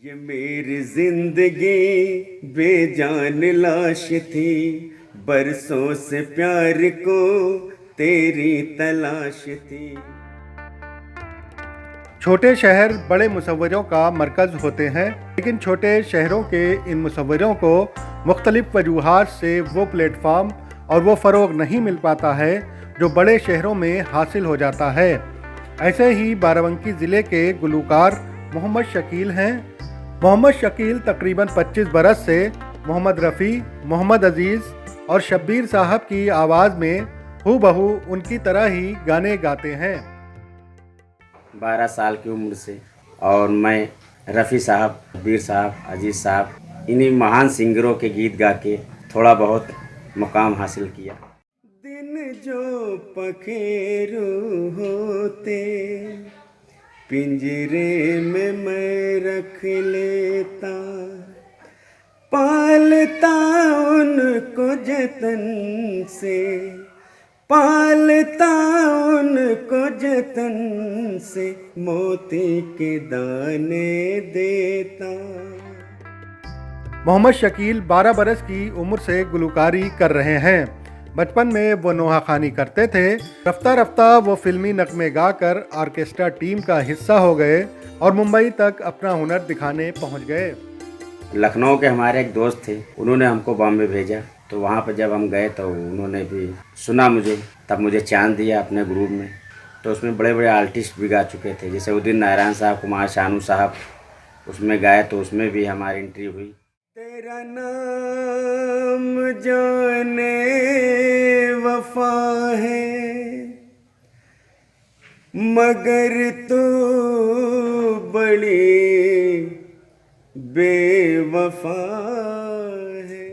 ये मेरी जिंदगी बेजान लाश थी, बरसों से प्यार को तेरी तलाश थी। छोटे शहर बड़े मुसव्वरों का मरकज़ होते हैं, लेकिन छोटे शहरों के इन मुसव्वरों को मुख्तलिफ वजूहात से वो प्लेटफार्म और वो फ़रोग नहीं मिल पाता है जो बड़े शहरों में हासिल हो जाता है। ऐसे ही बाराबंकी ज़िले के गुलूकार मोहम्मद शकील हैं। मोहम्मद शकील तकरीबन 25 बरस से मोहम्मद रफ़ी, मोहम्मद अज़ीज़ और शब्बीर साहब की आवाज़ में हूबहू उनकी तरह ही गाने गाते हैं। 12 साल की उम्र से और मैं रफ़ी साहब, शब्बीर साहब, अजीज़ साहब इन्हीं महान सिंगरों के गीत गा के थोड़ा बहुत मुकाम हासिल किया। दिन जो पखेरू होते पिंजरे में मैं रख लेता, पालता उनको जतन से, पालता उनको जतन से, मोती के दाने देता। मोहम्मद शकील 12 बरस की उम्र से गुलकारी कर रहे हैं। बचपन में वो नोहा खानी करते थे। रफ्ता रफ्ता वो फिल्मी नगमे गाकर ऑर्केस्ट्रा टीम का हिस्सा हो गए और मुंबई तक अपना हुनर दिखाने पहुंच गए। लखनऊ के हमारे एक दोस्त थे, उन्होंने हमको बॉम्बे भेजा, तो वहाँ पर जब हम गए तो उन्होंने भी सुना मुझे, तब मुझे चांस दिया अपने ग्रुप में। तो उसमें बड़े बड़े आर्टिस्ट भी गा चुके थे, जैसे उदित नारायण साहब, कुमार शानू साहब उसमें गाए, तो उसमें भी हमारी एंट्री हुई। तेरा नाम जाने वफा है, मगर तू बड़ी बेवफा है।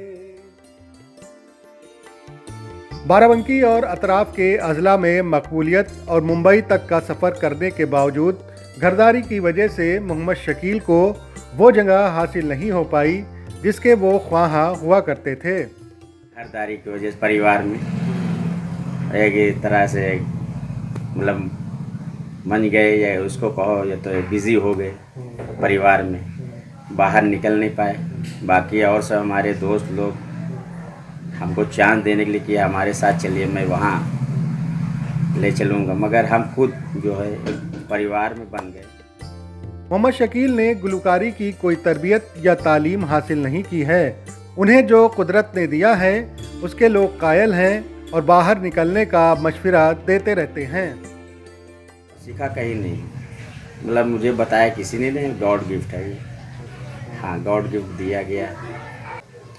बाराबंकी और अतराफ के अजला में मकबूलियत और मुंबई तक का सफ़र करने के बावजूद घरदारी की वजह से मोहम्मद शकील को वो जगह हासिल नहीं हो पाई जिसके वो ख्वाहा हुआ करते थे। घरदारी की वजह से परिवार में एक तरह से मतलब मन गए, या उसको कहो या तो बिज़ी हो गए परिवार में, बाहर निकल नहीं पाए। बाकी और सब हमारे दोस्त लोग हमको चांस देने के लिए किया, हमारे साथ चलिए मैं वहाँ ले चलूँगा, मगर हम खुद जो है एक परिवार में बन गए। मोहम्मद शकील ने गुलकारी की कोई तरबियत या तालीम हासिल नहीं की है। उन्हें जो कुदरत ने दिया है उसके लोग कायल हैं और बाहर निकलने का मशवरा देते रहते हैं। सीखा कहीं नहीं, मतलब मुझे बताया किसी ने नहीं, गॉड गिफ्ट है ये। हाँ, गॉड गिफ्ट दिया गया।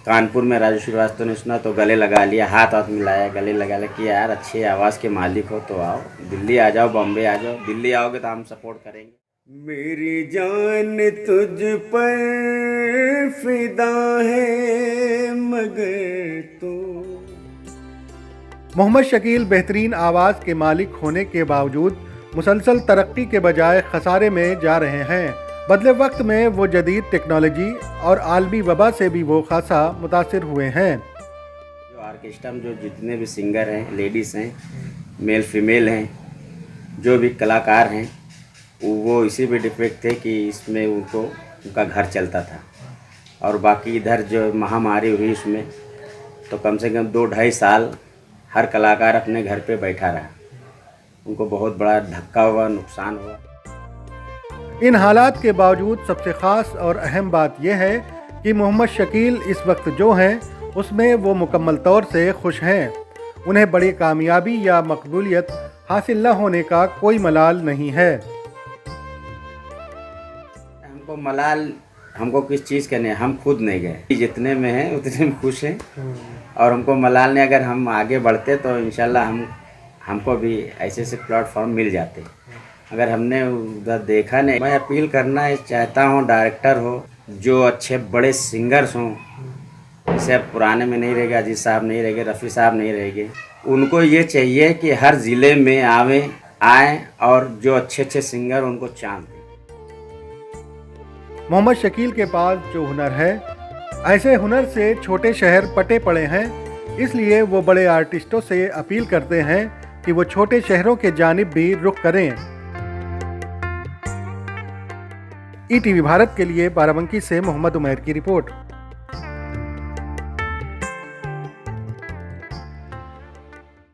कानपुर में राजू श्रीवास्तव ने सुना तो गले लगा लिया, हाथ हाथ मिलाया, गले लगा लिया कि यार अच्छी आवाज़ के मालिक हो तो आओ, दिल्ली आ जाओ, बॉम्बे आ जाओ। दिल्ली आओगे तो हम सपोर्ट करेंगे। मेरी जान तुझ पर फिदा है, मगर तू। मोहम्मद शकील बेहतरीन आवाज़ के मालिक होने के बावजूद मुसलसल तरक्की के बजाय खसारे में जा रहे हैं। बदले वक्त में वो जदीद टेक्नोलॉजी और आलमी वबा से भी वो खासा मुतासिर हुए हैं। जो ऑर्केस्ट्रा में जो जितने भी सिंगर हैं, लेडीज़ हैं, मेल फीमेल हैं, जो भी कलाकार हैं, वो इसी पे डिफेक्ट थे कि इसमें उनका घर चलता था। और बाकी इधर जो महामारी हुई उसमें तो कम से कम 2-2.5 साल हर कलाकार अपने घर पे बैठा रहा। उनको बहुत बड़ा धक्का हुआ, नुकसान हुआ। इन हालात के बावजूद सबसे ख़ास और अहम बात यह है कि मोहम्मद शकील इस वक्त जो हैं उसमें वो मुकम्मल तौर से खुश हैं। उन्हें बड़ी कामयाबी या मकबूलियत हासिल न होने का कोई मलाल नहीं है। हमको मलाल हमको किस चीज़ का नहीं, हम खुद नहीं गए, जितने में हैं उतने में खुश हैं। और हमको मलाल नहीं, अगर हम आगे बढ़ते तो इंशाल्लाह हमको भी ऐसे प्लेटफॉर्म मिल जाते। अगर हमने उधर देखा नहीं। मैं अपील करना चाहता हूँ, डायरेक्टर हो, जो अच्छे बड़े सिंगर्स हों, जैसे अब पुराने में नहीं रहेगा, अजीज़ साहब नहीं रहेंगे, रफ़ी साहब नहीं रहेंगे, उनको ये चाहिए कि हर ज़िले में आएँ और जो अच्छे अच्छे सिंगर उनको चांस दें। मोहम्मद शकील के पास जो हुनर है, ऐसे हुनर से छोटे शहर पटे पड़े हैं। इसलिए वो बड़े आर्टिस्टों से अपील करते हैं कि वो छोटे शहरों के जानिब भी रुख करें। ईटीवी भारत के लिए बाराबंकी से मोहम्मद उमैर की रिपोर्ट।